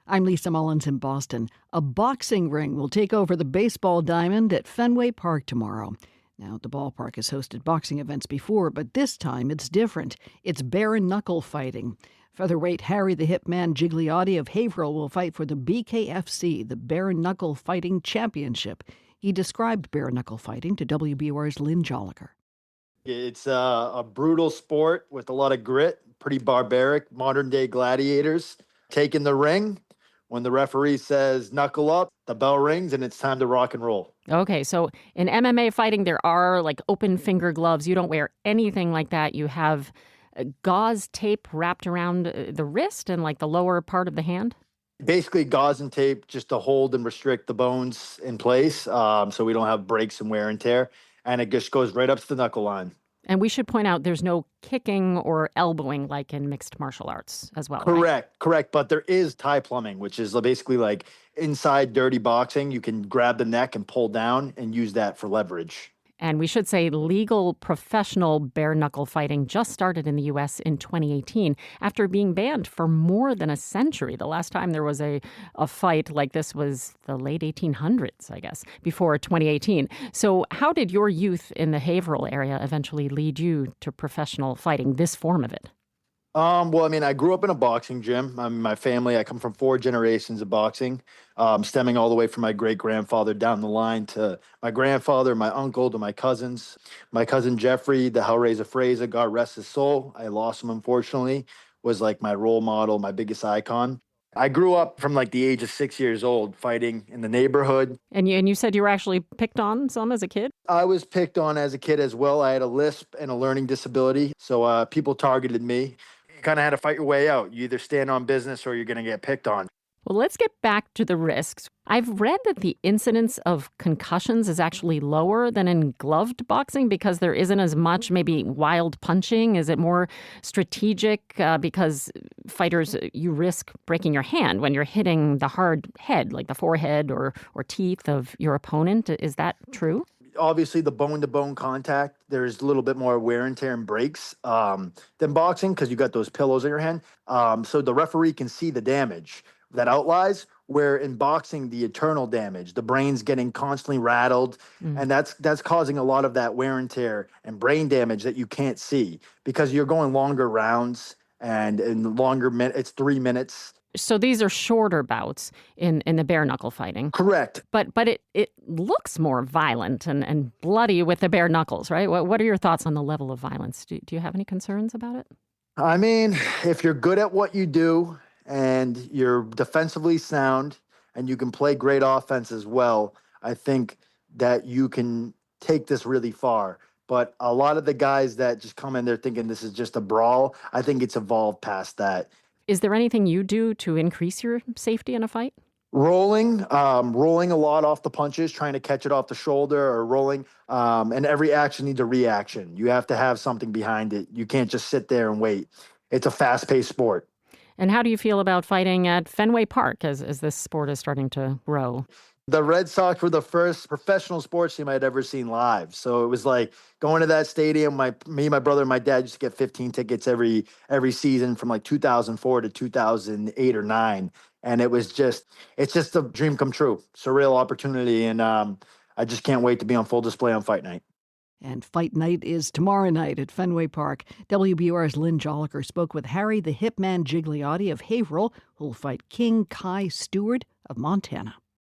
I'm Lisa Mullins in Boston. A boxing ring will take over the baseball diamond at Fenway Park tomorrow. Now, the ballpark has hosted boxing events before, but this time it's different. It's bare-knuckle fighting. Featherweight Harry the Hitman Gigliotti of Haverhill will fight for the BKFC, the Bare-Knuckle Fighting Championship. He described bare-knuckle fighting to WBUR's Lynn Joliker. It's a brutal sport with a lot of grit, pretty barbaric, modern-day gladiators taking the ring. When the referee says knuckle up, the bell rings and it's time to rock and roll. Okay, so in MMA fighting, there are like open finger gloves. You don't wear anything like that. You have gauze tape wrapped around the wrist and like the lower part of the hand. Basically, gauze and tape just to hold and restrict the bones in place so we don't have breaks and wear and tear. And it just goes right up to the knuckle line. And we should point out there's no kicking or elbowing like in mixed martial arts as well. Correct. But there is tie plumbing, which is basically like inside dirty boxing. You can grab the neck and pull down and use that for leverage. And we should say legal professional bare-knuckle fighting just started in the U.S. in 2018 after being banned for more than a century. The last time there was a fight like this was the late 1800s, I guess, before 2018. So how did your youth in the Haverhill area eventually lead you to professional fighting, this form of it? I grew up in a boxing gym. My family, I come from 4 generations of boxing, stemming all the way from my great-grandfather down the line to my grandfather, my uncle, to my cousins. My cousin Jeffrey, the Hellraiser Fraser, God rest his soul. I lost him, unfortunately, was like my role model, my biggest icon. I grew up from like the age of 6 years old fighting in the neighborhood. And you said you were actually picked on some as a kid? I was picked on as a kid as well. I had a lisp and a learning disability, so people targeted me. You kind of had to fight your way out. You either stand on business or you're going to get picked on. Well, let's get back to the risks. I've read that the incidence of concussions is actually lower than in gloved boxing because there isn't as much maybe wild punching. Is it more strategic because fighters, you risk breaking your hand when you're hitting the hard head, like the forehead or teeth of your opponent? Is that true? Obviously, the bone-to-bone contact, there's a little bit more wear and tear and breaks than boxing because you got those pillows in your hand. So the referee can see the damage that outlies, where in boxing, the internal damage, the brain's getting constantly rattled, and that's causing a lot of that wear and tear and brain damage that you can't see because you're going longer rounds and in longer minutes. It's 3 minutes. So these are shorter bouts in the bare-knuckle fighting. Correct. But it looks more violent and bloody with the bare knuckles, right? What are your thoughts on the level of violence? Do you have any concerns about it? I mean, if you're good at what you do and you're defensively sound and you can play great offense as well, I think that you can take this really far. But a lot of the guys that just come in there thinking this is just a brawl, I think it's evolved past that. Is there anything you do to increase your safety in a fight? Rolling a lot off the punches, trying to catch it off the shoulder or rolling. And every action needs a reaction. You have to have something behind it. You can't just sit there and wait. It's a fast-paced sport. And how do you feel about fighting at Fenway Park as this sport is starting to grow? The Red Sox were the first professional sports team I'd ever seen live. So it was like going to that stadium. Me, my brother, and my dad used to get 15 tickets every season from like 2004 to 2008 or 9. And it's just a dream come true. Surreal opportunity. And I just can't wait to be on full display on fight night. And fight night is tomorrow night at Fenway Park. WBUR's Lynn Joliker spoke with Harry the Hitman Gigliotti of Haverhill, who'll fight King Kai Stewart of Montana.